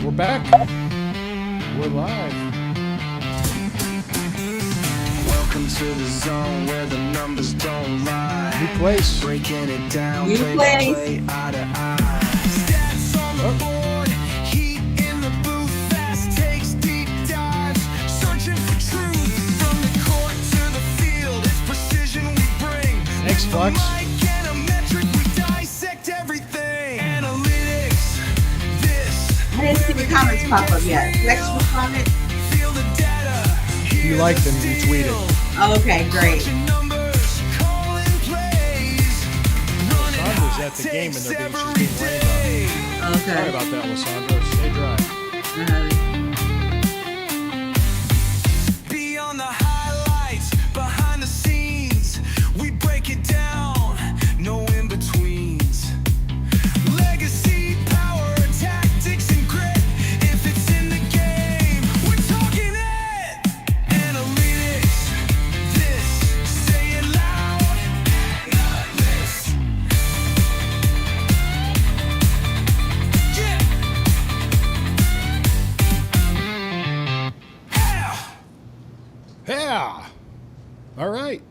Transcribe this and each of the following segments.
We're back. We're live. Welcome to the zone where the numbers don't lie. New place. Breaking it down. New play place. by play, eye to eye. Stats on the board. Heat in the booth. Fast takes deep dives. Searching for truth. From the court to the field. It's precision we bring. Thanks, Flex. Like and a metric, we dissect everything. Analytics. This. I didn't see the comments pop up yet. Flex will comment. Feel the data. If you like them, retweet it. Oh, okay, great. Sandra's at the game and she's being rained on. Sorry Okay. about that, Lysandra. Stay dry. Beyond the highlights, behind the scenes, we break it down, no in-betweens. Legacy, power, tactics, and grit. If it's in the game, we're talking it. Analytics, this, say it loud. Not this. Yeah. Yeah. All right.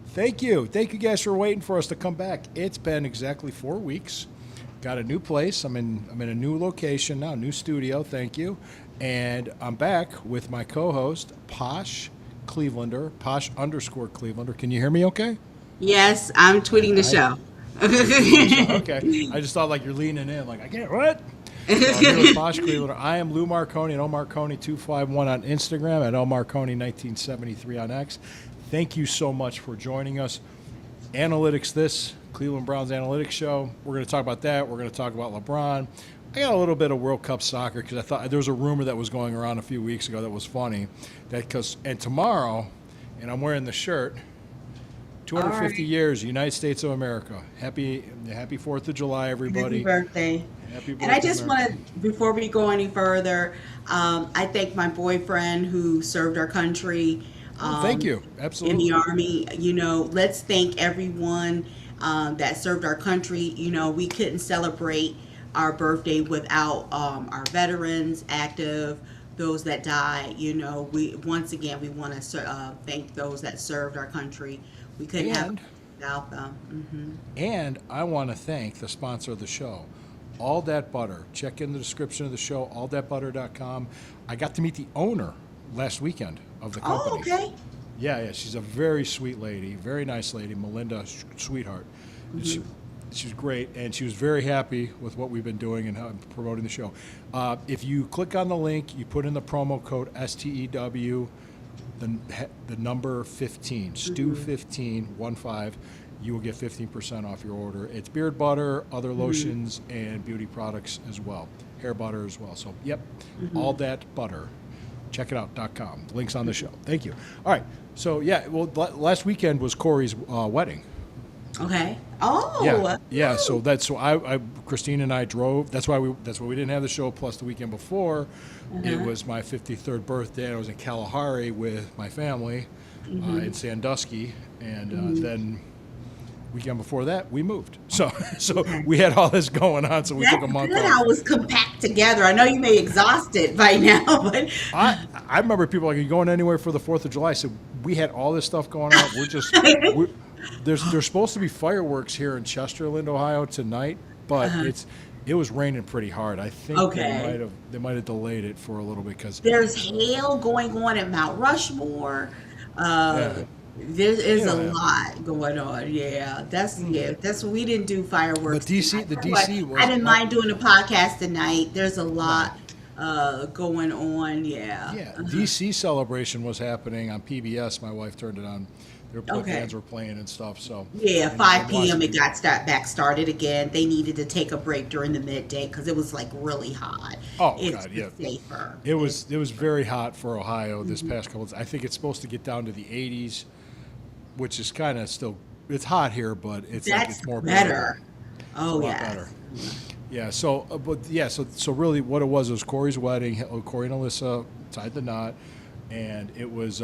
Thank you. Thank you guys for waiting for us to come back. It's been exactly 4 weeks. Got a new place. I'm in a new location now, new studio. Thank you. And I'm back with my co-host, Posh Clevelander, Posh_Clevelander. Can you hear me okay? Yes, I'm tweeting the show. Okay. I just thought like you're leaning in, like I can't. What? So I'm here with Posh Clevelander. I am Lou Marconi at Marconi251 on Instagram, at Marconi1973 on X. Thank you so much for joining us. Analytics, this Cleveland Browns Analytics Show. We're going to talk about that. We're going to talk about LeBron. I got a little bit of World Cup soccer because I thought there was a rumor that was going around a few weeks ago that was funny. And tomorrow, and I'm wearing the shirt. 250 All right. years, United States of America. Happy 4th of July, everybody. Happy birthday. Happy birthday. And I just America. want to, before we go any further, I thank my boyfriend who served our country. Thank you. In Absolutely. the Army. You know, let's thank everyone that served our country. You know, we couldn't celebrate our birthday without our veterans, active, those that died. You know, we once again we want to thank those that served our country. We couldn't have And- it without them. And I want to thank the sponsor of the show, All That Butter. Check in the description of the show, allthatbutter.com. I got to meet the owner last weekend of the company. Oh, okay. Yeah. She's a very sweet lady, very nice lady, Melinda, sweetheart. And she was great, and she was very happy with what we've been doing and how promoting the show. If you click on the link, you put in the promo code STEW, the number 15, Stu15, you will get 15% off your order. It's beard butter, other lotions, and beauty products as well, hair butter as well. So, yep, all that butter. Check it out.com. Links on the show. Thank you. All right. So, yeah, well, last weekend was Corey's wedding. Okay. Oh. Yeah. So Christine and I drove. That's why we didn't have the show. Plus the weekend before, it was my 53rd birthday. And I was in Kalahari with my family in Sandusky, and then weekend before that we moved. So we had all this going on. So we took a month Good off. how it was compact together. I know you may be exhausted by now, but I remember people like, are you going anywhere for the 4th of July? I said, we had all this stuff going on. There's supposed to be fireworks here in Chesterland, Ohio tonight, but it was raining pretty hard. I think they might have delayed it for a little bit because there's hail going on at Mount Rushmore. There is a lot going on. Yeah, that's we didn't do fireworks. The DC was. I didn't mind doing a podcast tonight. There's a lot going on. Yeah. Yeah, DC celebration was happening on PBS. My wife turned it on. Their bands were playing and stuff. So Yeah, and 5 p.m. watching it got started again. They needed to take a break during the midday because it was like really hot. Oh, it's God, yeah. safer. It was very hot for Ohio this past couple of days. I think it's supposed to get down to the 80s, which is kind of still, it's hot here, but it's it's more better. Oh, a lot yeah. better. Yeah. So really, what it was Corey's wedding. Corey and Alyssa tied the knot. And it was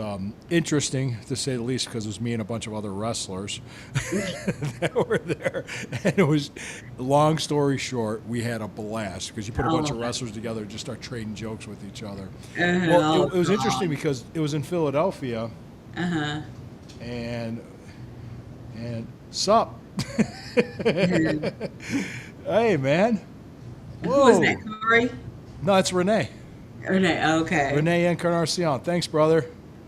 interesting, to say the least, because it was me and a bunch of other wrestlers that were there. And it was, long story short, we had a blast because you put a bunch of wrestlers together and just start trading jokes with each other. Well, it was interesting because it was in Philadelphia. And sup? Hey, man. Who Whoa. was that, Corey? No, it's Renee. Renee, okay. Renee Encarnacion. Thanks, brother.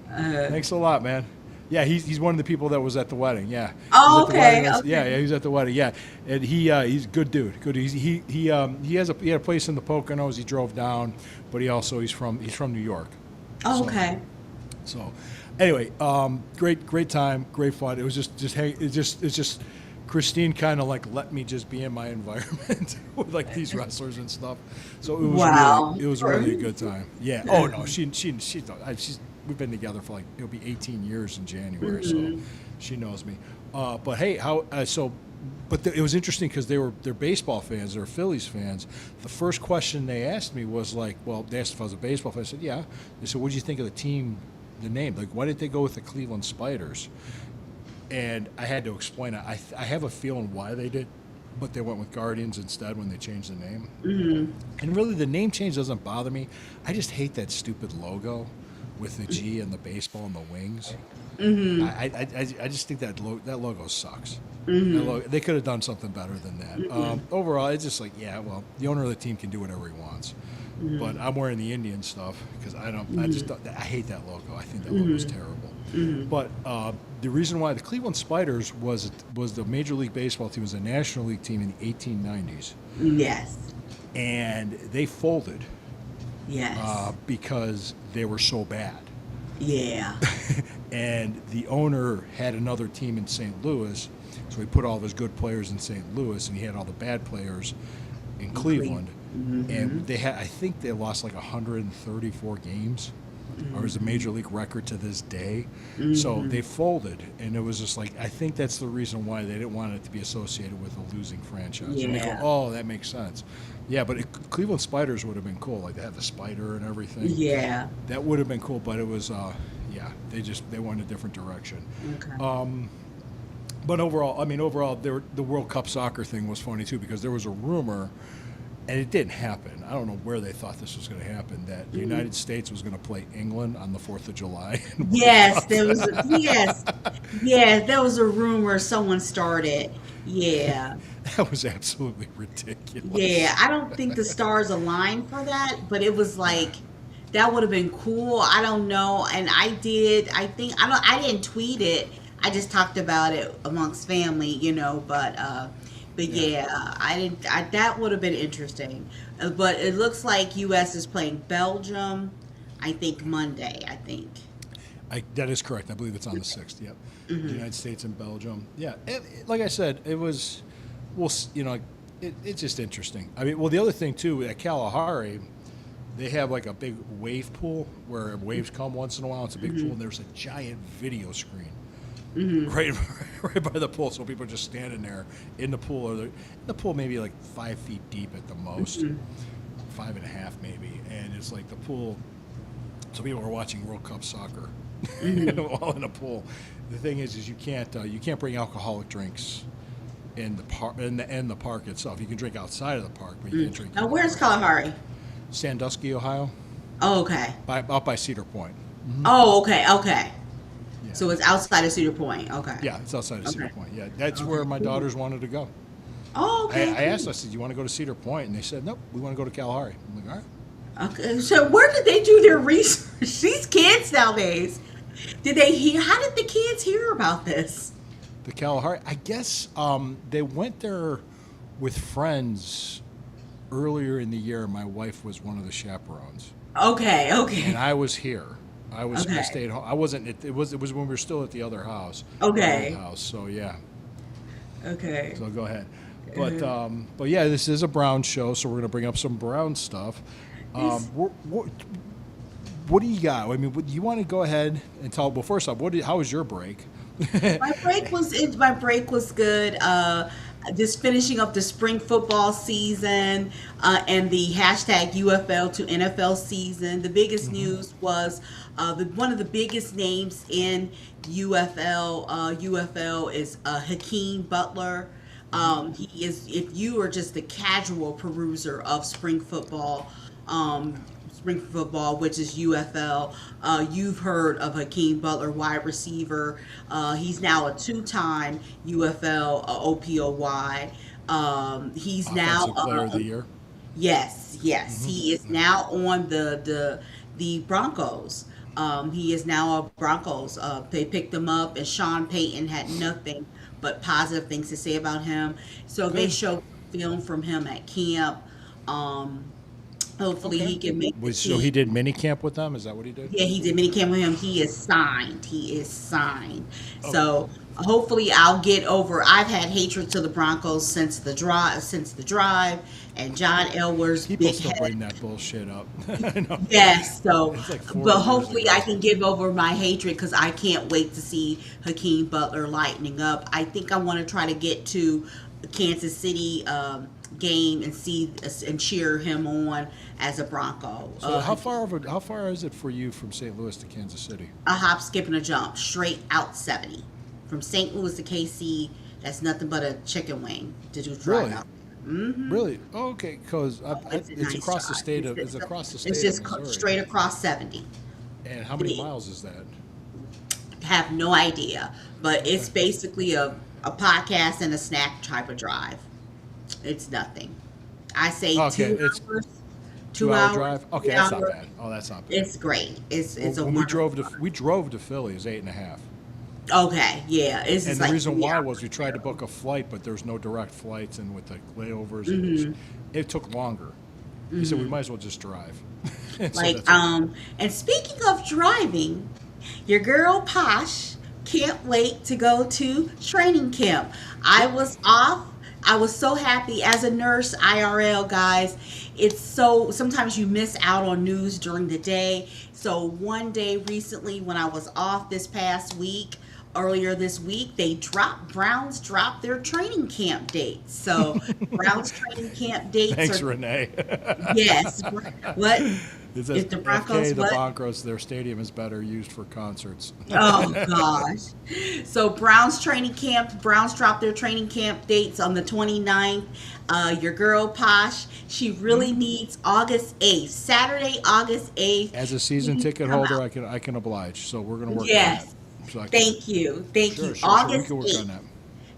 Thanks a lot, man. Yeah, he's one of the people that was at the wedding. Yeah. Oh, He was at the okay, wedding. okay. Yeah, he's at the wedding. Yeah, and he's a good dude. Good. He had a place in the Poconos. He drove down, but he's from New York. Oh, So- okay. So, anyway, great time, great fun. It was it's just Christine kind of like let me just be in my environment with like these wrestlers and stuff. So it was Wow. really a good time. Yeah. Oh no, she's we've been together for like it'll be 18 years in January, so she knows me. But hey, it was interesting because they're baseball fans, they're Phillies fans. The first question they asked me was like, well, they asked if I was a baseball fan. I said, yeah. They said, what did you think of the team, the name? Like, why did they go with the Cleveland Spiders? And I had to explain it. I have a feeling why they did, but they went with Guardians instead when they changed the name. And really, the name change doesn't bother me. I just hate that stupid logo with the G and the baseball and the wings. I just think that logo sucks. They could have done something better than that. Overall, it's just like, yeah, well, the owner of the team can do whatever he wants. But I'm wearing the Indian stuff because I hate that logo. I think that logo is terrible. But the reason why the Cleveland Spiders was the Major League Baseball team, was a National League team in the 1890s. Yes. And they folded Yes. because they were so bad. Yeah. And the owner had another team in St. Louis, so he put all of his good players in St. Louis, and he had all the bad players in Cleveland. And I think they lost like 134 games, or it was a major league record to this day. So they folded, and it was just like, I think that's the reason why they didn't want it to be associated with a losing franchise. And they go, Yeah. oh, that makes sense. Yeah, but Cleveland Spiders would have been cool. Like they had the spider and everything. Yeah. That would have been cool, but it was, they went a different direction. Okay. But overall, the World Cup soccer thing was funny too, because there was a rumor, and it didn't happen. I don't know where they thought this was going to happen, that the United States was going to play England on the 4th of July. Yes, there was. Yes, there was a rumor someone started. Yeah. That was absolutely ridiculous. Yeah, I don't think the stars aligned for that, but it was like that would have been cool. I don't know, and I didn't tweet it. I just talked about it amongst family, but yeah, that would have been interesting. But it looks like US is playing Belgium, I think Monday, That is correct. I believe it's on the 6th. Yep. The United States and Belgium. Yeah. Like I said, it was, it's just interesting. The other thing too, at Kalahari, they have like a big wave pool where waves come once in a while. It's a big pool, and there's a giant video screen right by the pool. So people are just standing there in the pool, or the pool maybe like 5 feet deep at the most, 5.5 maybe, and it's like the pool. So people are watching World Cup soccer, all in a pool. The thing is you can't bring alcoholic drinks in the park the park itself. You can drink outside of the park, but you can't drink. Now, where's Kalahari? Sandusky, Ohio, Oh, okay. out by Cedar Point. Oh, okay. Yeah. So it's outside of Cedar Point. Okay. Yeah, it's outside of Cedar Okay. Point. Yeah, that's where my daughters wanted to go. Oh, okay. I asked, I said, you want to go to Cedar Point? And they said, nope, we want to go to Kalahari. I'm like, all right. Okay, so where did they do their research? These kids nowadays, did they hear? How did the kids hear about this? The Kalahari, I guess they went there with friends earlier in the year. My wife was one of the chaperones, Okay, and okay, I was here. I Okay. stayed home. I wasn't. It was when we were still at the other house. Okay. the old house. So yeah. okay. So go ahead. But yeah, this is a Brown show, so we're going to bring up some Brown stuff. What do you got? I mean, you want to go ahead and tell? Well, first off, how was your break? My break was good. just finishing up the spring football season and the hashtag UFL to NFL season. The biggest news was one of the biggest names in UFL is Hakeem Butler. He is, if you are just a casual peruser of spring football, which is UFL. You've heard of Hakeem Butler, wide receiver. He's now a two-time UFL OPOY. He's now Offensive Player of the Year. yes, he is now on the Broncos. He is now a Broncos. They picked him up, and Sean Payton had nothing but positive things to say about him. So they Good. showed film from him at camp. Hopefully he can make the So team. he did mini camp with them. Is that what he did? Yeah, he did mini camp with him. He is signed. So hopefully I'll get over. I've had hatred to the Broncos since the drive, and John Elway's People big still head. bring that bullshit up. I know. Yes, so, It's like 40 but years hopefully ago. I can give over my hatred because I can't wait to see Hakeem Butler lightening up. I think I want to try to get to the Kansas City game and see and cheer him on as a Bronco. So how far is it for you from St. Louis to Kansas City? A hop, skip, and a jump, straight out 70. From St. Louis to KC, that's nothing but a chicken wing to do drive Really? out. Really? Oh, okay, because It's a it's nice across the drive. state of it's across the state It's just of Missouri. straight across 70. And how many miles is that? Have no idea, but it's basically a podcast and a snack type of drive. It's nothing. I say Okay, 2 it's hours. 2 hour drive. Okay, 2 that's not hours. bad. Oh, that's not bad. It's great. It's a When we wonderful. drove to Philly, it was 8.5. Okay, yeah. It's And just the like reason 3 why hours. was we tried to book a flight, but there's no direct flights, and with the layovers, Mm-hmm. it took longer. He said we might as well just drive. And so Like that's what- and speaking of driving, your girl Posh can't wait to go to training camp. I was off. I was so happy as a nurse IRL, guys. It's so sometimes you miss out on news during the day. So one day recently when I was off this past week, earlier this week, Browns dropped their training camp dates. So Browns training camp dates Thanks, are Renee. yes. What? It says If the Broncos FK, the what? Broncos, their stadium is better used for concerts. Oh gosh. So Browns dropped their training camp dates on the 29th. Your girl Posh, she really needs August 8th. Saturday, August 8th. As a season Please ticket come holder, out. I can oblige. So we're gonna work Yes. on that. So I can- Thank you. Thank Sure, you. sure, August we can work 8th. on that.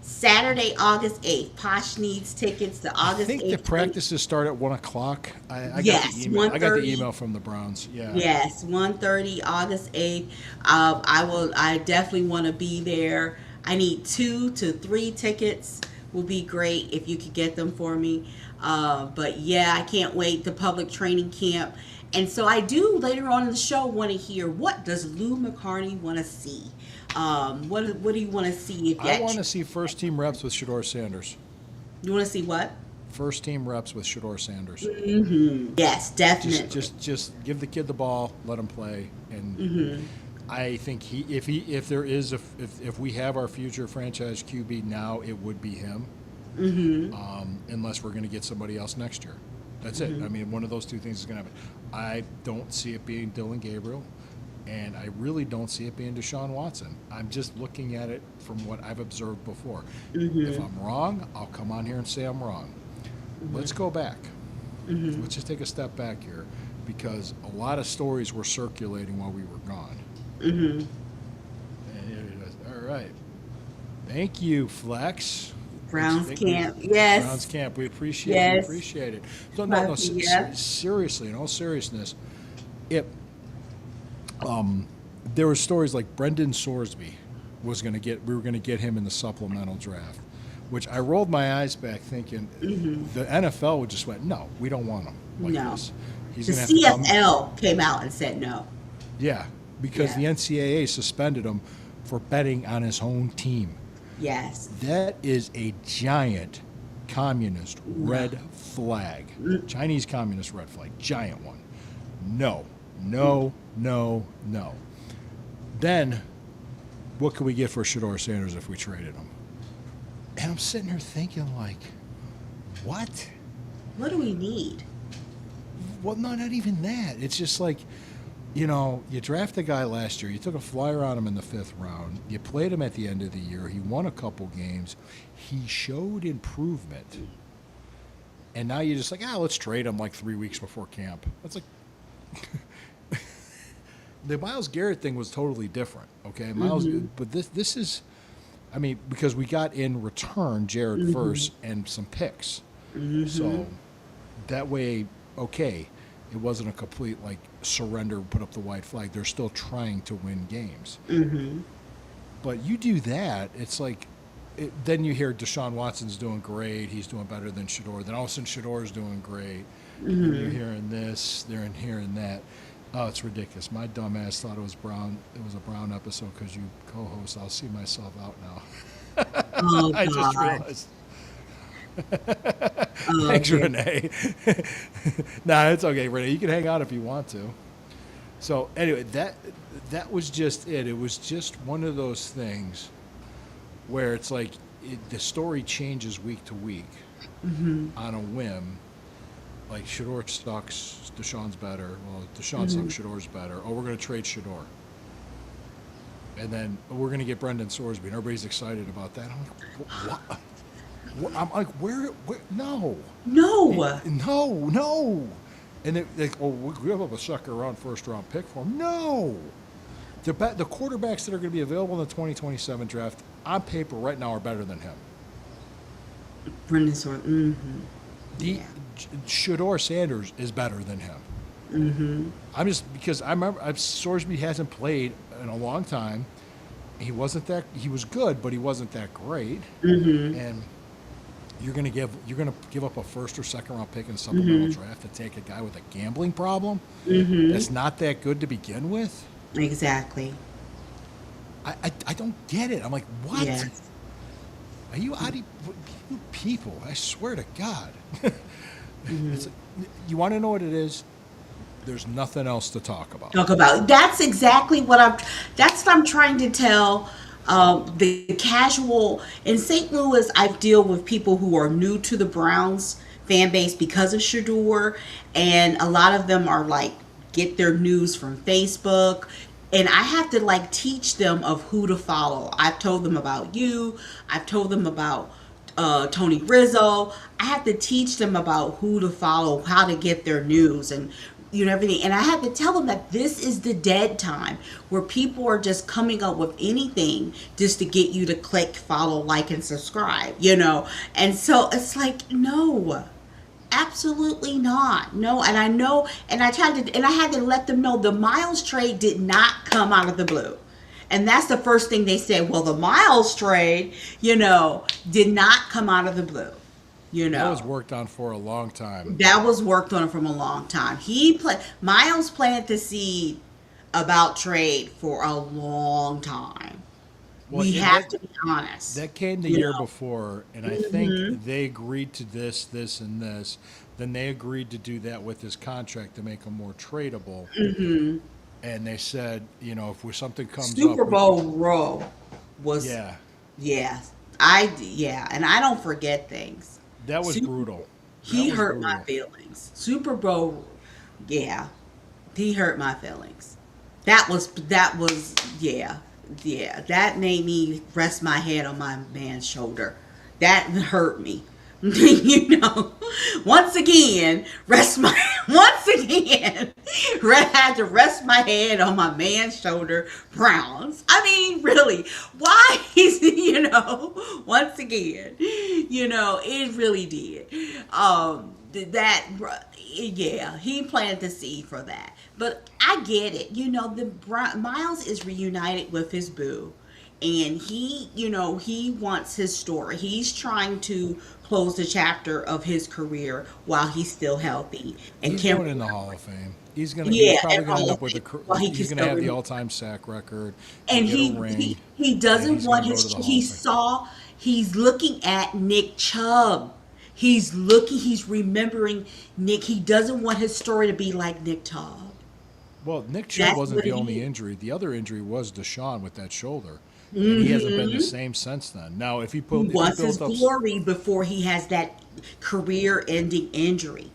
Saturday, August 8th. Posh needs tickets to I August think 8th. the practices start at 1:00. I got Yes, the email. I got the 1:30. email from the Browns. Yeah. Yes, 1:30, August 8th. I definitely want to be there. I need 2 to 3 tickets. Will be great if you could get them for me. But yeah, I can't wait. The public training camp. And so I do later on in the show want to hear, what does Lou McCartney want to see? What do you want to see? If I want to see first team reps with Shador Sanders. You want to see what? First team reps with Shador Sanders. Yes, definitely. Just give the kid the ball, let him play, and I think if we have our future franchise QB now, it would be him. Unless we're going to get somebody else next year. That's it. I mean, one of those two things is going to happen. I don't see it being Dylan Gabriel, and I really don't see it being Deshaun Watson. I'm just looking at it from what I've observed before. If I'm wrong, I'll come on here and say I'm wrong. Let's go back. Let's just take a step back here, because a lot of stories were circulating while we were gone. And it was, all right. Thank you, Flex. Browns Thank camp. you. Yes. Browns camp. We appreciate Yes. it. So no, Yeah. seriously, in all seriousness, there were stories like Brendan Sorsby we were going to get him in the supplemental draft, which I rolled my eyes back thinking the NFL would just went, no, we don't want him like No. this. He's The going to have to come. CFL came out and said no. Yeah, because Yeah. the NCAA suspended him for betting on his own team. Yes. That is a giant communist red flag. Chinese communist red flag. Giant one. No. Then, what could we get for Shador Sanders if we traded him? And I'm sitting here thinking, like, what? What do we need? Well, no, not even that. It's just like, you know, you draft a guy last year. You took a flyer on him in the 5th round. You played him at the end of the year. He won a couple games. He showed improvement. And now you're just like, let's trade him like 3 weeks before camp. That's like, the Myles Garrett thing was totally different. Okay, Myles, but this is, I mean, because we got in return Jared Verse and some picks. So that way, okay, it wasn't a complete like surrender, put up the white flag. They're still trying to win games. But you do that, it's like, then you hear Deshaun Watson's doing great. He's doing better than Shador. Then all of a sudden Shador's doing great. And you're hearing this, they're hearing that. Oh, it's ridiculous. My dumb ass thought it was Brown. It was a Brown episode because you co-host. I'll see myself out now. Oh, I just God. realized. Thanks, Renee. Nah, it's okay, Renee. You can hang out if you want to. So anyway, that was just it. It was just one of those things where it's like the story changes week to week on a whim. Like Shador sucks, Deshaun's better. Well, Deshaun sucks, Shador's better. Oh, we're going to trade Shador. And then we're going to get Brendan Sorsby, and everybody's excited about that. I'm like, what? I'm like, where? No. No. No. And they're like, oh, we have a second-round, first-round pick for him. No. The quarterbacks that are going to be available in the 2027 draft, on paper right now, are better than him. Brendan Sorsby. Shador Sanders is better than him. I'm just because I remember Sorsby hasn't played in a long time. He wasn't that. He was good, but he wasn't that great. And you're going to give up a first or second round pick in a supplemental draft to take a guy with a gambling problem that's not that good to begin with. Exactly. I don't get it. I'm like, what? Yes. Are you out of you people? I swear to God. It's like, you want to know what it is? There's nothing else to talk about. That's exactly what I'm trying to tell the casual in St. Louis. I deal with people who are new to the Browns fan base because of Shador, and a lot of them are like get their news from Facebook. And I have to like teach them of who to follow. I've told them about you. I've told them about Tony Rizzo. I have to teach them about who to follow, how to get their news, and everything. And I have to tell them that this is the dead time where people are just coming up with anything just to get you to click, follow, like, and subscribe. And so it's like, no. Absolutely not. No, and I know, and I had to let them know the Myles trade did not come out of the blue. And that's the first thing they said. Well, the Myles trade, did not come out of the blue. That was worked on for a long time. That was worked on from a long time. Myles planted the seed about trade for a long time. Well, we have to be honest. That came the year before, and I think they agreed to this, and this. Then they agreed to do that with his contract to make him more tradable. And they said, if something comes up. Super Bowl row was. Yeah. And I don't forget things. That was brutal. He hurt my feelings. Super Bowl, yeah. He hurt my feelings. That was, yeah. Yeah, that made me rest my head on my man's shoulder. That hurt me. Once again, had to rest my head on my man's shoulder. Browns. I mean, really, why is once again, it really did. He planted the seed for that. But I get it. Myles is reunited with his boo. And he wants his story. He's trying to close the chapter of his career while he's still healthy. And he's going in the Hall of Fame. He's probably going to end up with he's going to have the all-time sack record. And he doesn't want he's looking at Nick Chubb. He's remembering Nick. He doesn't want his story to be like Nick Chubb. Well, Nick Chubb wasn't the only injury. The other injury was Deshaun with that shoulder. and he hasn't been the same since then. Now, if he He pulled, if he wants his built up, glory before he has that career-ending injury.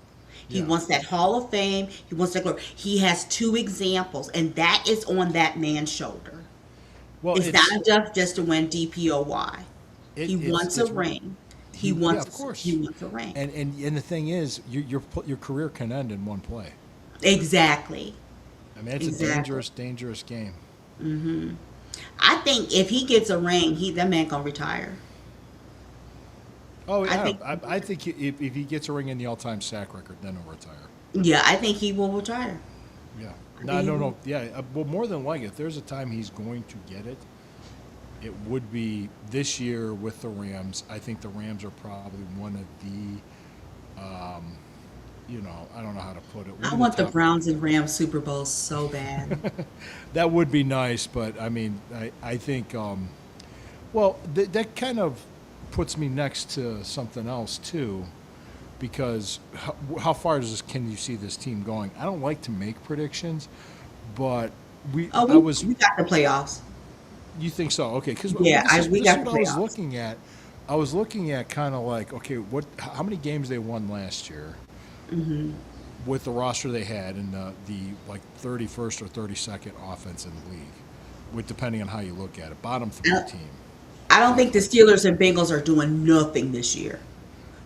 He Yeah. wants that Hall of Fame. He wants that glory. He has two examples, and that is on that man's shoulder. well, It's not enough just to win DPOY. He wants a ring. He yeah, wants. of course. He wants a ring. And the thing is, your career can end in one play. Exactly. I mean, it's a Exactly. dangerous game. I think if he gets a ring, that man gonna retire. Oh, I yeah. think- I think if he gets a ring in the all-time sack record, then he'll retire. Yeah, I think he will retire. Yeah. think he No. will. Yeah. Well, more than likely, if there's a time he's going to get it, it would be this year with the Rams. I think the Rams are probably one of the, I don't know how to put it. one I of want the top- Browns and Rams Super Bowl so bad. That would be nice, but I mean, I think, well, that kind of puts me next to something else too, because how far can you see this team going? I don't like to make predictions, but we got the playoffs. You think so? Okay, because Yeah, we got what I was playoffs. looking at. I was looking at kind of like, okay, how many games they won last year with the roster they had and the like 31st or 32nd offense in the league, with depending on how you look at it, bottom three Uh, team. I don't think the Steelers and Bengals are doing nothing this year.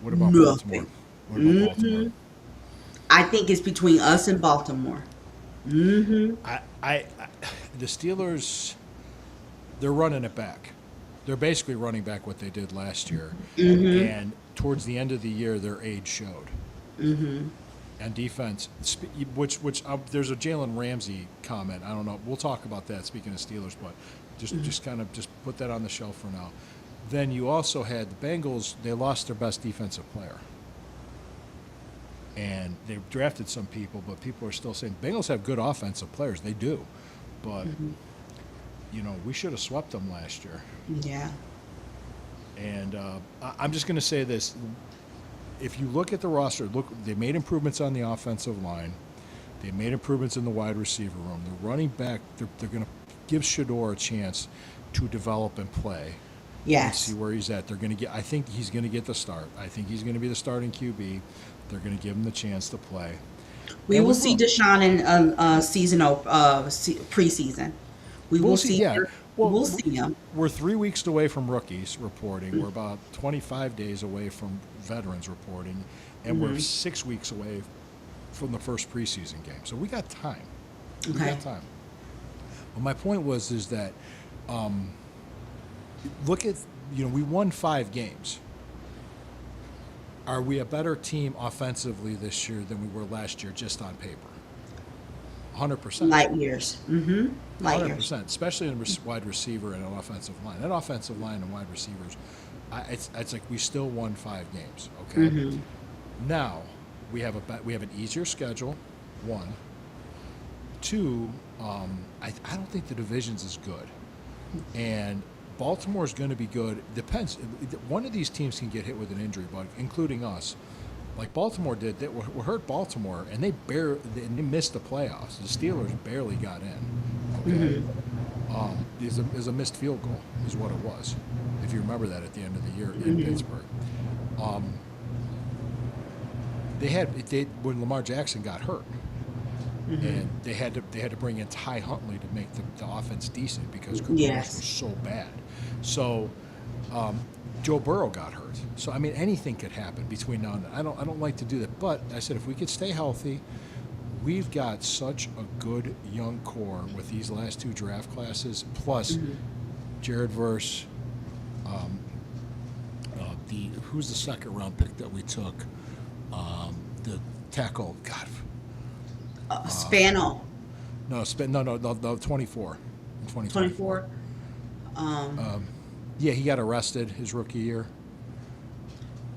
What about nothing. Baltimore? What about Baltimore? I think it's between us and Baltimore. I the Steelers, they're running it back. They're basically running back what they did last year, and towards the end of the year, their age showed. And defense, which there's a Jalen Ramsey comment. I don't know. We'll talk about that. Speaking of Steelers, but just kind of just put that on the shelf for now. Then you also had the Bengals. They lost their best defensive player, and they drafted some people, but people are still saying Bengals have good offensive players. They do, but we should have swept them last year. Yeah. And I'm just going to say this. If you look at the roster, they made improvements on the offensive line. They made improvements in the wide receiver room. The running back, they're going to give Shador a chance to develop and play. And Yes. see where he's at. I think he's going to get the start. I think he's going to be the starting QB. They're going to give him the chance to play. We And will see Deshaun in preseason. We will We'll see. yeah. Well, we'll see him. We're 3 weeks away from rookies reporting. We're about 25 days away from veterans reporting, and we're 6 weeks away from the first preseason game. So we got time. We Okay. got time. Well, my point is that look at we won 5 games. Are we a better team offensively this year than we were last year, just on paper? 100%. Light years. Light years. 100%, especially in wide receiver and an offensive line. That offensive line and wide receivers, it's like we still won 5 games. Okay. Now we have an easier schedule. 1, 2. I don't think the division's as good, and Baltimore's going to be good. Depends. One of these teams can get hit with an injury bug, including us. Like Baltimore did, that were hurt Baltimore, and they missed the playoffs. The Steelers barely got in. Okay, there's a missed field goal, is what it was. If you remember that at the end of the year in Pittsburgh, when Lamar Jackson got hurt, and they had to bring in Ty Huntley to make the offense decent because Cooper Rush was so bad. So. Joe Burrow got hurt. So I mean, anything could happen between now and then. I don't like to do that, but I said if we could stay healthy, we've got such a good young core with these last 2 draft classes, plus Jared Verse, who's the second round pick that we took, the tackle. God, Spano. no, 24, in 2024. 24. Yeah, he got arrested his rookie year.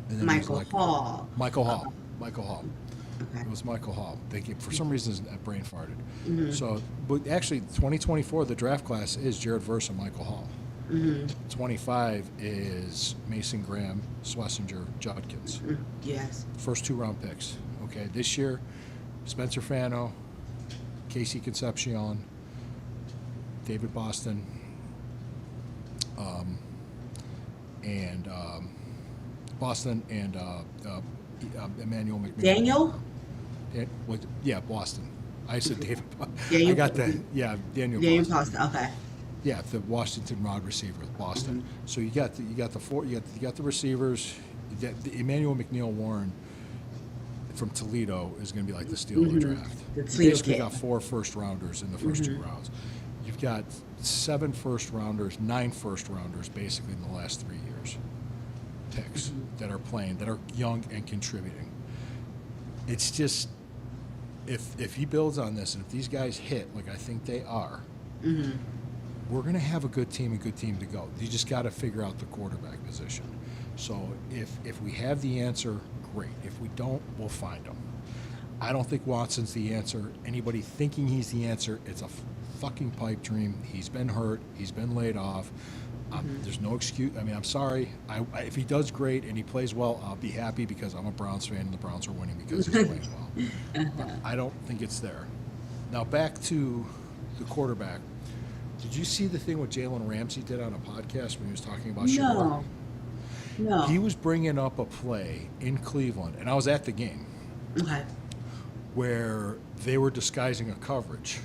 And then he was Michael Hall. Michael Hall. Michael Hall. Okay. It was Michael Hall. For some reason, his brain farted. So, but actually, 2024, the draft class is Jared Verse and Michael Hall. 25 is Mason Graham, Schlesinger, Judkins. Yes. First 2 round picks. Okay, this year, Spencer Fano, Casey Concepcion, David Boston, and Boston and Emmanuel McNeil. Daniel? Yeah, Boston. I said David. Daniel- I got that. Yeah, Daniel Daniel Boston. Costa. Okay. Yeah, the Washington wide receiver, Boston. So you got the receivers. The Emmanuel McNeil Warren from Toledo is going to be like the steal of the draft. The You Toledo basically kid. got 4 first rounders in the first 2 rounds. You've got 7 first rounders, 9 first rounders, basically in the last 3 years. Picks that are playing, that are young and contributing. It's just if he builds on this, and if these guys hit like I think they are, we're going to have a good team to go. You just got to figure out the quarterback position. So if we have the answer, great. If we don't, we'll find them. I don't think Watson's the answer. Anybody thinking he's the answer, it's a fucking pipe dream. He's been hurt. He's been laid off. There's no excuse. I mean, I'm sorry. If he does great and he plays well, I'll be happy because I'm a Browns fan and the Browns are winning because he's playing well. But I don't think it's there. Now back to the quarterback. Did you see the thing what Jalen Ramsey did on a podcast when he was talking about Shador? No. He was bringing up a play in Cleveland, and I was at the game, Okay. where they were disguising a coverage,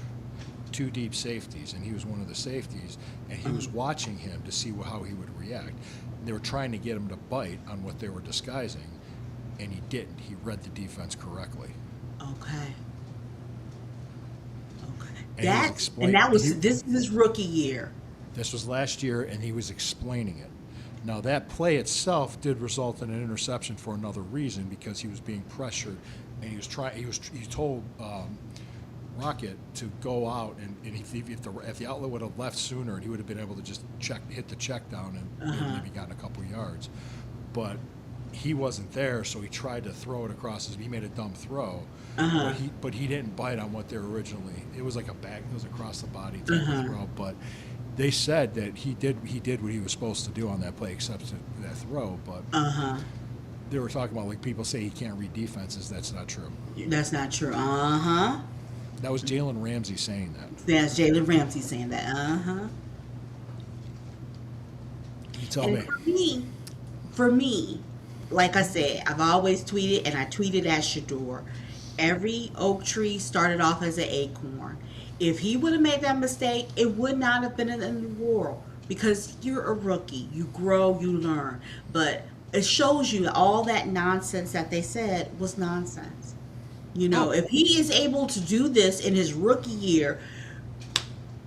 2 deep safeties, and he was one of the safeties, and he was watching him to see how he would react. They were trying to get him to bite on what they were disguising, and he didn't. He read the defense correctly. Okay. And he was explaining- This is his rookie year. This was last year, and he was explaining it. Now, that play itself did result in an interception for another reason because he was being pressured, and he told Rocket to go out, and if the outlet would have left sooner, he would have been able to just hit the check down and maybe gotten a couple yards. But he wasn't there, so he tried to throw it across he made a dumb throw, but he didn't bite on what they were originally. It was like it was across the body type of throw, but they said that he did what he was supposed to do on that play, except that throw. But they were talking about like people say he can't read defenses. That's not true. That's not true. That was Jalen Ramsey saying that. That's Jalen Ramsey saying that. You tell And me. for me, like I said, I've always tweeted, and I tweeted at Shador. Every oak tree started off as an acorn. If he would have made that mistake, it would not have been in the world because you're a rookie. You grow, you learn. But it shows you that all that nonsense that they said was nonsense. You know, if he is able to do this in his rookie year,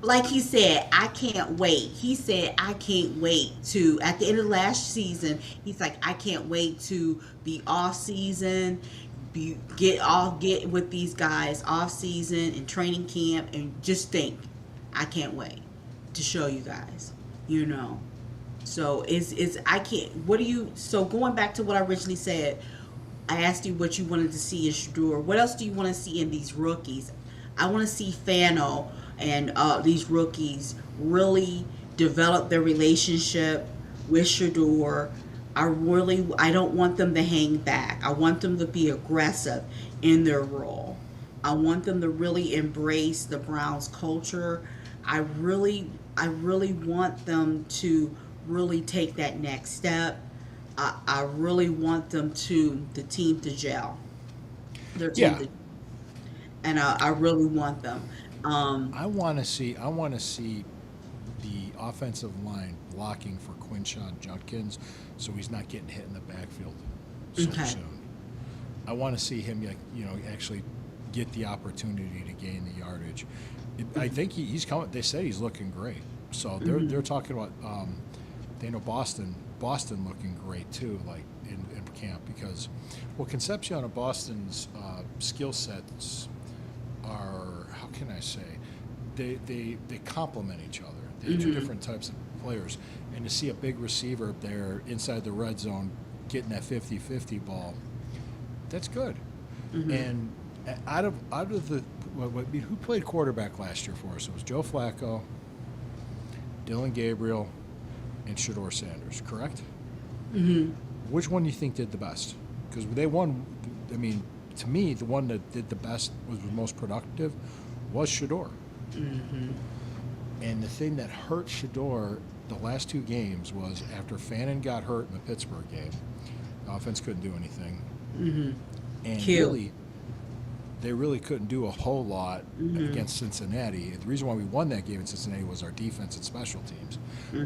like he said, I can't wait. He said, I can't wait to, at the end of last season, he's like, I can't wait to be off season, get with these guys off season and training camp, and just think, I can't wait to show you guys, you know. So so going back to what I originally said, I asked you what you wanted to see in Shador. What else do you want to see in these rookies? I want to see Fano and these rookies really develop their relationship with Shador. I don't want them to hang back. I want them to be aggressive in their role. I want them to really embrace the Browns culture. I really want them to really take that next step. I really want the team to gel. Their team Yeah. and I really want them. I want to see the offensive line blocking for Quinshon Judkins, so he's not getting hit in the backfield so Okay. soon. I want to see him, actually get the opportunity to gain the yardage. I think he's coming. They said he's looking great, so they're talking about. They know Boston looking great too, like in camp because, Concepcion and Boston's skill sets are, how can I say, they complement each other. They're 2 different types of players, and to see a big receiver there inside the red zone getting that 50-50 ball, that's good. And out of the who played quarterback last year for us? It was Joe Flacco, Dylan Gabriel, and Shador Sanders, correct? Which one do you think did the best? Because they won. I mean, to me, the one that did the best, was most productive, was Shador. And the thing that hurt Shador the last two games was after Fannin got hurt in the Pittsburgh game. The offense couldn't do anything, and Cute. really, they really couldn't do a whole lot against Cincinnati. The reason why we won that game in Cincinnati was our defense and special teams.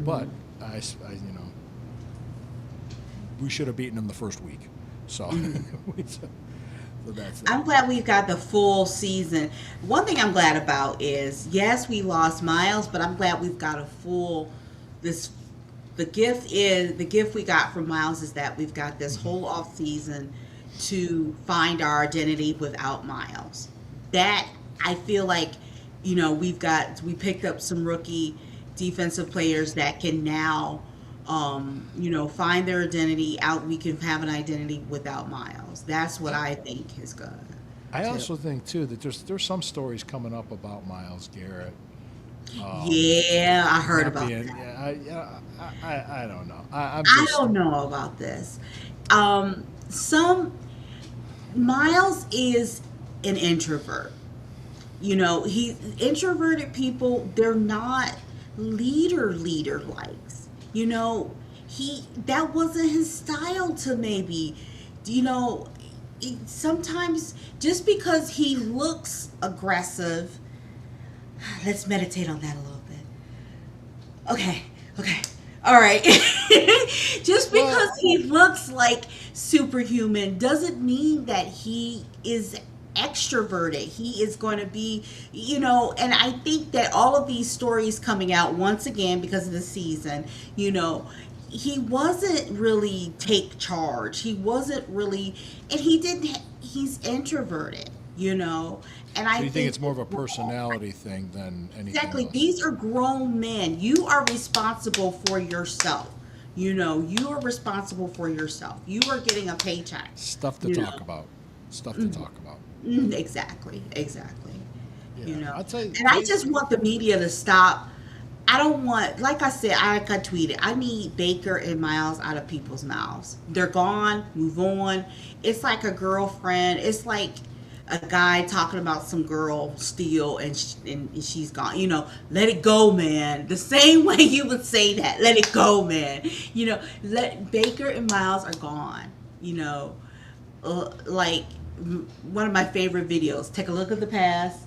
But we should have beaten them the first week. So, so that's it. I'm glad we've got the full season. One thing I'm glad about is, yes, we lost Miles, but I'm glad we've got a full the gift we got from Miles is that we've got this whole off season to find our identity without Miles. That I feel like, we picked up some rookie defensive players that can now find their identity out. We can have an identity without Miles. That's what I think is good. I also think too that there's some stories coming up about Myles Garrett. Yeah, I heard Not about being- that. I don't know. I'm I just, don't know about this. Miles is an introvert. He introverted people, they're not leader likes. That wasn't his style to maybe, sometimes just because he looks aggressive. Let's meditate on that a little bit. Okay. All right. Just because he looks like superhuman doesn't mean that he is extroverted. He is going to be, and I think that all of these stories coming out once again because of the season, he wasn't really take charge. He wasn't really, and he's introverted, And I so you think it's more of a personality thing than anything exactly. else? These are grown men. You are responsible for yourself. You are responsible for yourself. You are getting a paycheck. Stuff to talk about. Stuff to talk about. Exactly. Yeah. I'll tell you, And I just want the media to stop. I don't want, like I said, I tweeted, I need Baker and Miles out of people's mouths. They're gone. Move on. It's like a girlfriend. It's like a guy talking about some girl steal and she's gone. Let it go, man. The same way you would say that. Let it go, man. Let Baker and Miles are gone. Like one of my favorite videos. Take a look at the past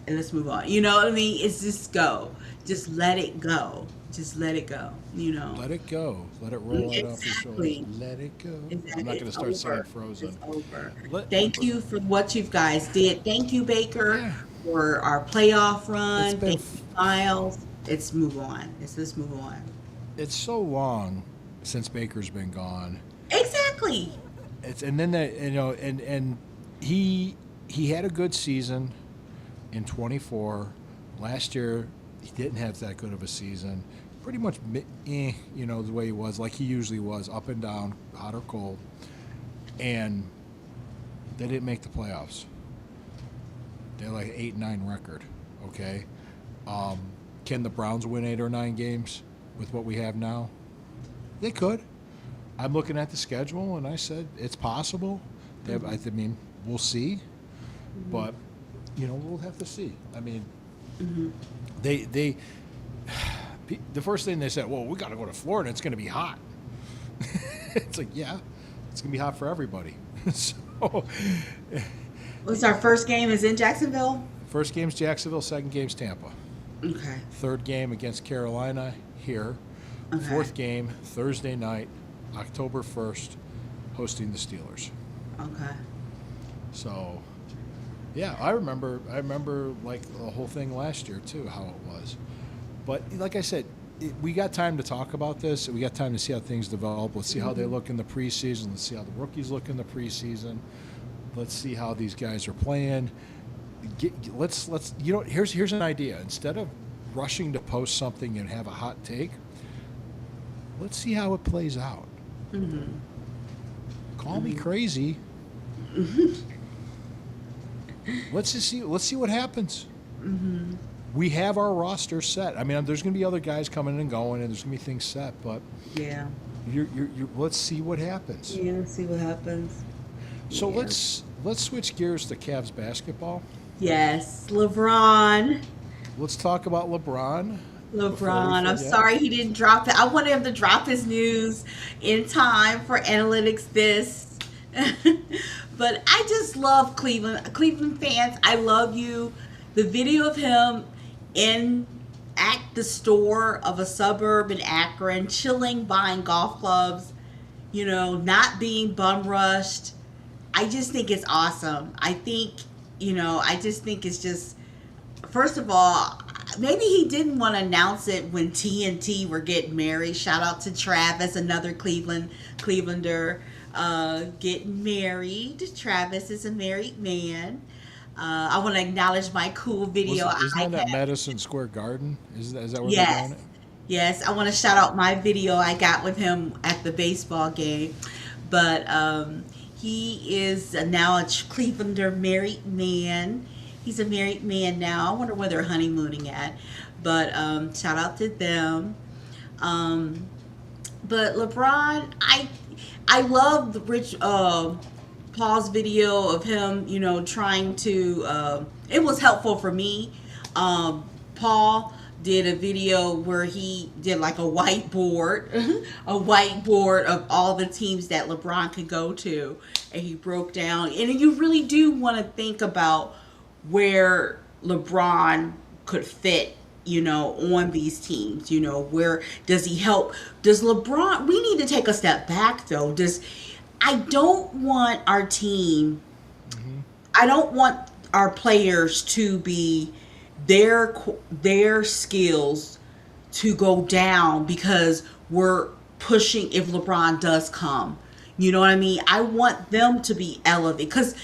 and let's move on. You know what I mean? It's just go. Just let it go. Just let it go. let it go. Let it roll right off your shoulders. Exactly. Let it go. Exactly. I'm not going to It's start saying over. Frozen. It's over. Let- Thank you for what you guys did. Thank you, Baker, Yeah. for our playoff run. It's been Thank you, Miles. Let's move on. Let's move on. It's so long since Baker's been gone. Exactly. And then that and he had a good season in 24. Last year he didn't have that good of a season. Pretty much, the way he was, like he usually was, up and down, hot or cold. And they didn't make the playoffs. They're like 8-9 record. Okay, can the Browns win 8 or 9 games with what we have now? They could. I'm looking at the schedule, and I said it's possible. I mean, we'll see, but we'll have to see. I mean, the first thing they said, well, we got to go to Florida. It's going to be hot. It's like, yeah, it's going to be hot for everybody. So, What's our first game is in Jacksonville? first game's Jacksonville, second game's Tampa. Okay. Third game against Carolina here. Okay. Fourth game Thursday night, October 1st, hosting the Steelers. Okay. So, yeah, I remember like the whole thing last year too, how it was. But like I said, we got time to talk about this. We got time to see how things develop. Let's see how they look in the preseason. Let's see how the rookies look in the preseason. Let's see how these guys are playing. Here's an idea. Instead of rushing to post something and have a hot take, let's see how it plays out. Call me crazy. Let's see what happens. We have our roster set. I mean, there's going to be other guys coming and going, and there's going to be things set. But Yeah. let's see what happens. Yeah. See what happens. So Yeah. let's switch gears to Cavs basketball. Yes, LeBron. Let's talk about LeBron. LeBron. I'm forget. sorry he didn't drop it. I wanted him to drop his news in time for Analytics This. But I just love Cleveland. Cleveland fans, I love you. The video of him in at the store of a suburb in Akron, chilling, buying golf clubs, not being bum rushed. I just think it's awesome. I just think it's just, first of all, maybe he didn't want to announce it when TNT were getting married. Shout out to Travis, another Clevelander, getting married. Travis is a married man. I want to acknowledge my cool video. Isn't that at Madison Square Garden? Is that where they're Yes. doing it? Yes, I want to shout out my video I got with him at the baseball game. But he is now a Clevelander married man. He's a married man now. I wonder where they're honeymooning at. But shout out to them. But LeBron, I love the Paul's video of him, trying to. It was helpful for me. Paul did a video where he did like a whiteboard, of all the teams that LeBron could go to, and he broke down. And you really do want to think about where LeBron could fit, on these teams. Where does he help? Does LeBron? We need to take a step back though. I don't want our team. I don't want our players to be their skills to go down because we're pushing if LeBron does come. You know what I mean? I want them to be elevated because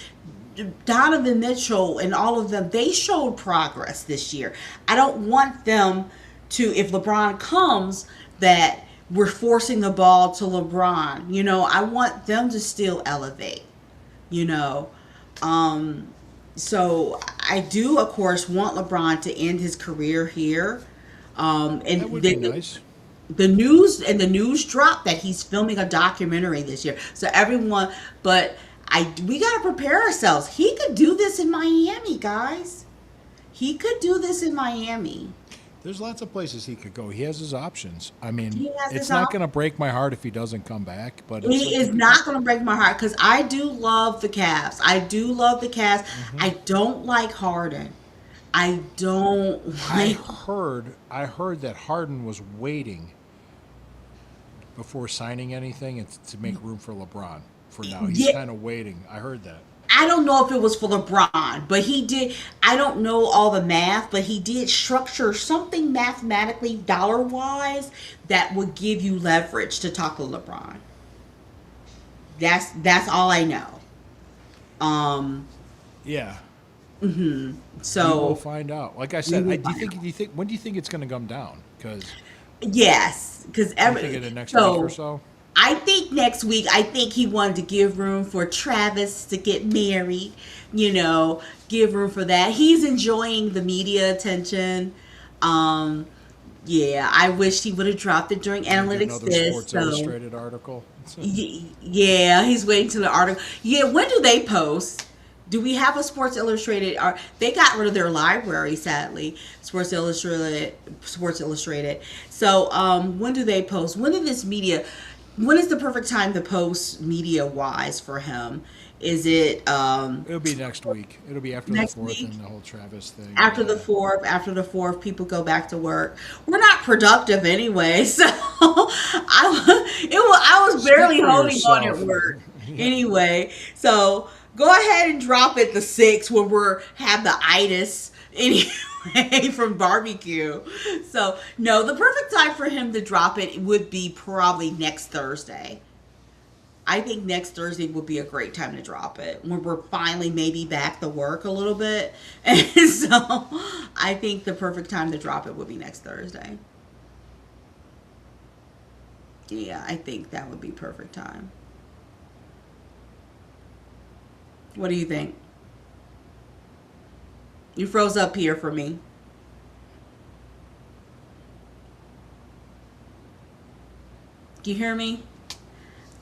Donovan Mitchell and all of them, they showed progress this year. I don't want them to, if LeBron comes, that we're forcing the ball to LeBron. I want them to still elevate, So I do, of course, want LeBron to end his career here. And That would be nice. The news dropped that he's filming a documentary this year. So everyone, but we got to prepare ourselves. He could do this in Miami, guys. He could do this in Miami. There's lots of places he could go. He has his options. I mean, He has it's his not op- going to break my heart if he doesn't come back. But It is not going to break my heart because I do love the Cavs. I don't like Harden. I heard that Harden was waiting before signing anything and to make room for LeBron. For now, he's Yeah. kind of waiting. I heard that. I don't know if it was for LeBron, but he did. I don't know all the math, but he did structure something mathematically, dollar-wise, that would give you leverage to talk to LeBron. That's all I know. Yeah, So we'll find out. Like I said, will do you think when do you think it's going to come down? Because yes, because I think in the next week or so. I think next week, I think he wanted to give room for Travis to get married, give room for that. He's enjoying the media attention. Yeah, I wish he would have dropped it during Analytics Another This. Sports So, Illustrated article. yeah, he's waiting till the article. Yeah, when do they post? Do we have a Sports Illustrated? They got rid of their library, sadly. Sports Illustrated. So, when do they post? When is the perfect time to post media-wise for him? Is it It'll be next week. It'll be after the Next 4th week? and the whole Travis thing. after the fourth? After the fourth, people go back to work. We're not productive anyway, so I was barely Speak for holding on at yourself. work anyway. So go ahead and drop it the 6th when have the itis anyway from barbecue. So no, the perfect time for him to drop it would be probably next Thursday. I think next Thursday would be a great time to drop it when we're finally maybe back to work a little bit. And so I think the perfect time to drop it would be next Thursday. Yeah, I think that would be perfect time. What do you think? You froze up here for me. Do you hear me?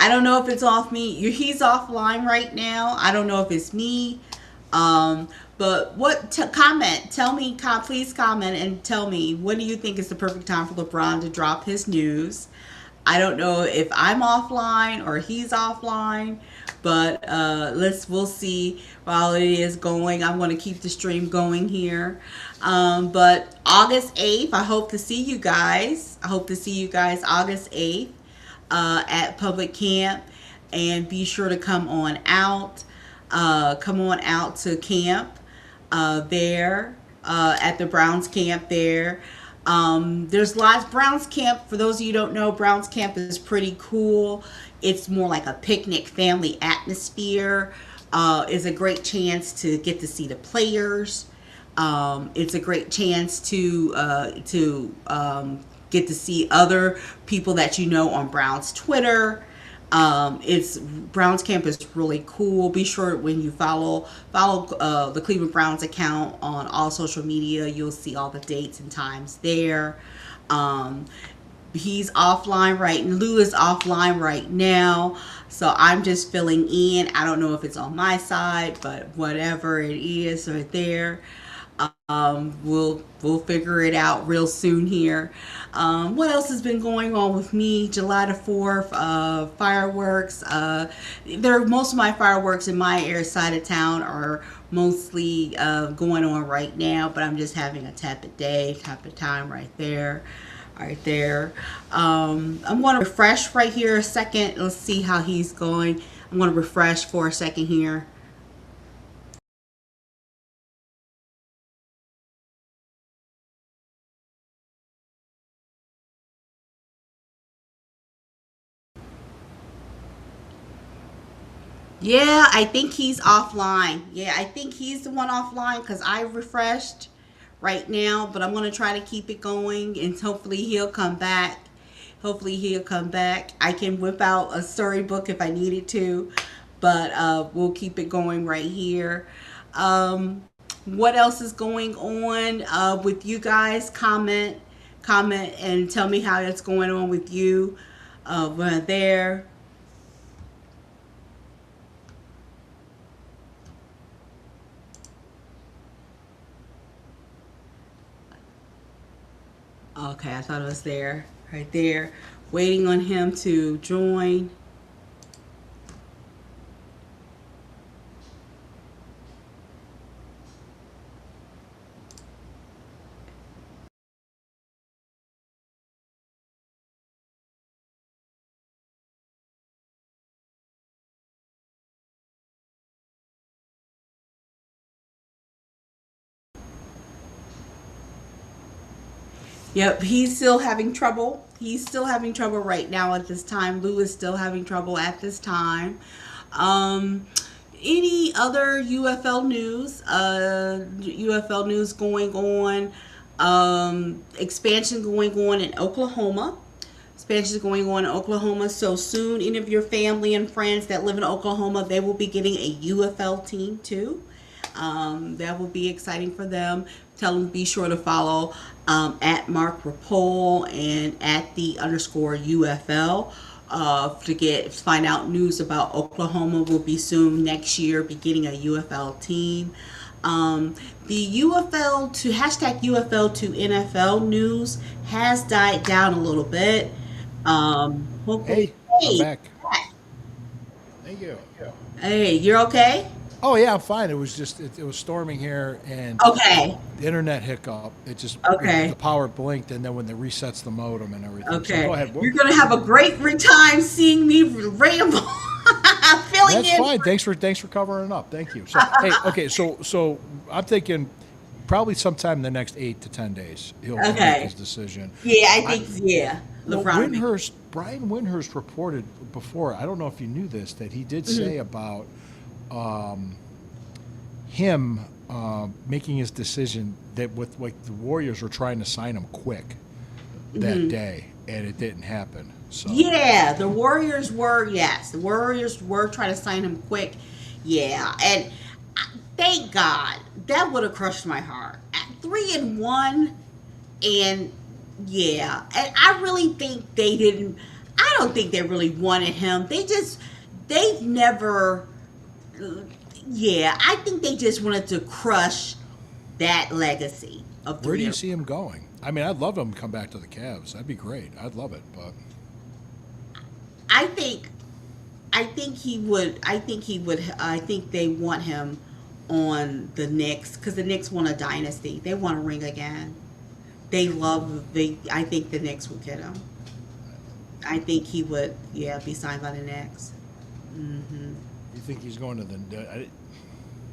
I don't know if it's off me. He's offline right now. I don't know if it's me. But what comment? Tell me, please comment and tell me, when do you think is the perfect time for LeBron to drop his news? I don't know if I'm offline or he's offline, but we'll see while it is going. I'm going to keep the stream going here. But August 8th, I hope to see you guys. I hope to see you guys August 8th at Public Camp, and be sure to come on out. Come on out to camp there at the Browns camp there. There's lots. Browns camp, for those of you who don't know, Browns camp is pretty cool. It's more like a picnic family atmosphere. It's a great chance to get to see the players. It's a great chance to get to see other people that you know on Browns Twitter. It's Browns camp is really cool. Be sure when you follow the Cleveland Browns account on all social media, you'll see all the dates and times there. He's offline Lou is offline right now, so I'm just filling in. I don't know if it's on my side, but whatever it is right there. We'll figure it out real soon here. What else has been going on with me? July the 4th, fireworks. Most of my fireworks in my area side of town are mostly going on right now, but I'm just having a tepid time right there. Right there. I'm going to refresh right here a second. Let's see how he's going. I'm going to refresh for a second here. Yeah, I think he's offline. Yeah, I think he's the one offline because I refreshed right now, but I'm going to try to keep it going, and hopefully he'll come back. I can whip out a storybook if I needed to, but we'll keep it going right here. What else is going on with you guys? Comment and tell me how it's going on with you there. Okay, I thought it was there, right there, waiting on him to join. Yep, he's still having trouble. He's still having trouble right now at this time. Lou is still having trouble at this time. Any other UFL news? UFL news going on. Expansion going on in Oklahoma. Expansion is going on in Oklahoma. So soon, any of your family and friends that live in Oklahoma, they will be getting a UFL team too. That will be exciting for them. Tell them be sure to follow at Mark Rapole and at @the_UFL to find out news about Oklahoma. Will be soon next year beginning a UFL team. The UFL to #UFL to NFL news has died down a little bit. Hey, I'm back. Thank you. Hey, you're okay? Oh yeah, I'm fine. It was just it was storming here, and Okay. the internet hiccup. It just Okay. the power blinked, and then when it resets the modem and everything. Okay. So go ahead. You're gonna have a great time seeing me ramble. Filling That's in. fine. Thanks for covering it up. Thank you. So hey, okay. So I'm thinking probably sometime in the next 8 to 10 days he'll Okay. make his decision. Yeah, I think yeah. Well, LeBron. Brian Windhurst reported before. I don't know if you knew this, that he did say about him making his decision that with like the Warriors were trying to sign him quick that day, and it didn't happen. So Yeah, the Warriors were trying to sign him quick. Yeah, and thank God, that would have crushed my heart. At 3-1, and yeah, and I really think I don't think they really wanted him. They've never. Yeah, I think they just wanted to crush that legacy of the Where do you real. see him going? I mean, I'd love him to come back to the Cavs. That'd be great. I'd love it, but I think he would. I think they want him on the Knicks because the Knicks want a dynasty. They want a ring again. They love. I think the Knicks would get him. I think he would. Yeah, be signed by the Knicks. you think he's going to the?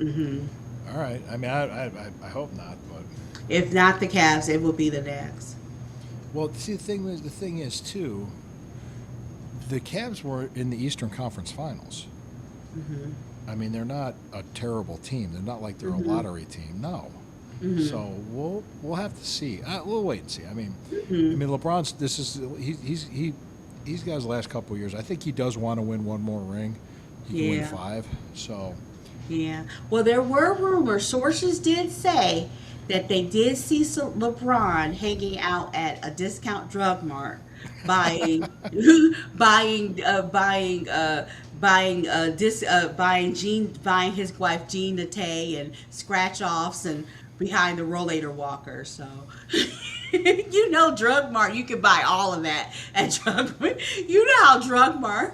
Hmm. All right. I mean, I hope not, but If not the Cavs, it will be the Knicks. well, see, the thing is too. The Cavs were in the Eastern Conference Finals. I mean, they're not a terrible team. They're not like they're a lottery team. No. So we'll have to see. We'll wait and see. I mean, LeBron's. He's got his last couple of years. I think he does want to win one more ring. He can win Yeah. 5. So Yeah. Well, there were rumors. Sources did say that they did see LeBron hanging out at a discount drug mart, buying, buying his wife Jean Naté and scratch offs and behind the rollator walker. So. You know, Drug Mart, you can buy all of that at Drug Mart. You know how Drug Mart.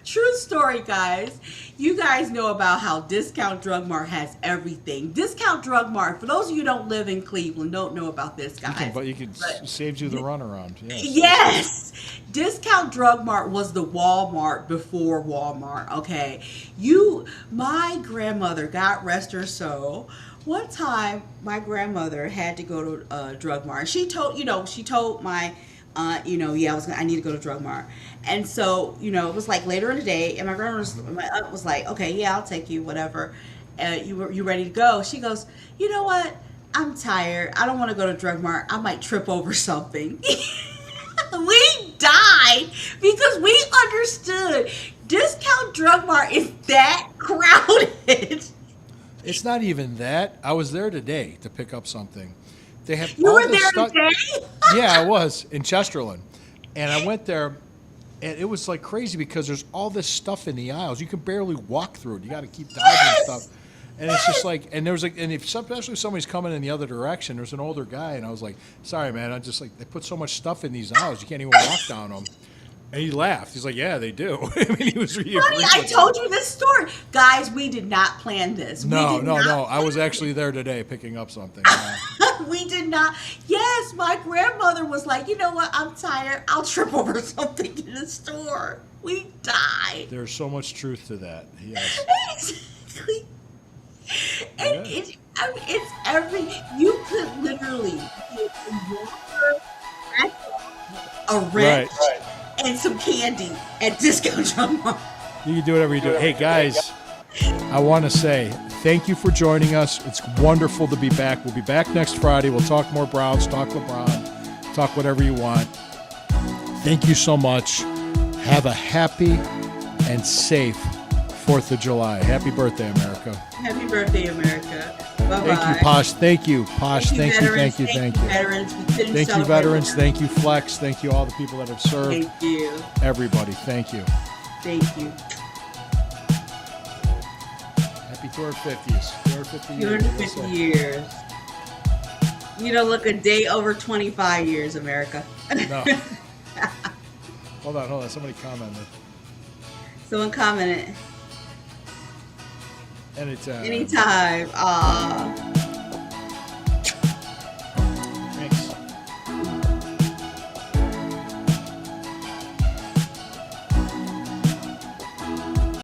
True story, guys. You guys know about how Discount Drug Mart has everything. Discount Drug Mart, for those of you who don't live in Cleveland, don't know about this, guys. but you could saves you the runaround. Yes. Yes. Discount Drug Mart was the Walmart before Walmart, okay? My grandmother, God rest her soul, one time my grandmother had to go to Drug Mart. She told my aunt, I need to go to Drug Mart. And so, it was like later in the day, and my aunt was like, okay, yeah, I'll take you, whatever. You ready to go? She goes, you know what? I'm tired. I don't want to go to Drug Mart. I might trip over something. We died because we understood Discount Drug Mart is that crowded. It's not even that. I was there today to pick up something. They have You all were this there stuff. today? Yeah, I was in Chesterland, and I went there, and it was like crazy because there's all this stuff in the aisles. You can barely walk through it. You got to keep dodging stuff, and it's just like, and there's like, and especially if somebody's coming in the other direction, there's an older guy, and I was like, sorry, man, I just like they put so much stuff in these aisles, you can't even walk down them. And he laughed. He's like, "Yeah, they do." I mean, he was really. Honey, I told you this story. Guys, we did not plan this. No. I was actually there today picking up something. We did not. Yes, my grandmother was like, you know what? I'm tired. I'll trip over something in the store. We died. There's so much truth to that. Yes. Exactly. And it's every. You could literally get a wrench and some candy at Discount Drug Mart. You can do whatever you do. Hey, guys, I want to say thank you for joining us. It's wonderful to be back. We'll be back next Friday. We'll talk more Browns, talk LeBron, talk whatever you want. Thank you so much. Have a happy and safe 4th of July. Happy birthday, America. Happy birthday, America. Bye-bye. Thank you, Posh. Thank you, Posh. Thank you. Veterans. Thank you, veterans. We couldn't Thank you, celebrate veterans. more. Thank you, Flex. Thank you, all the people that have served. Thank you. Everybody, thank you. Thank you. Happy 250s. 250 years. 250 years. You don't look a day over 25 years, America. No. Hold on. Somebody commented. Someone commented. Anytime. Anytime. Aw.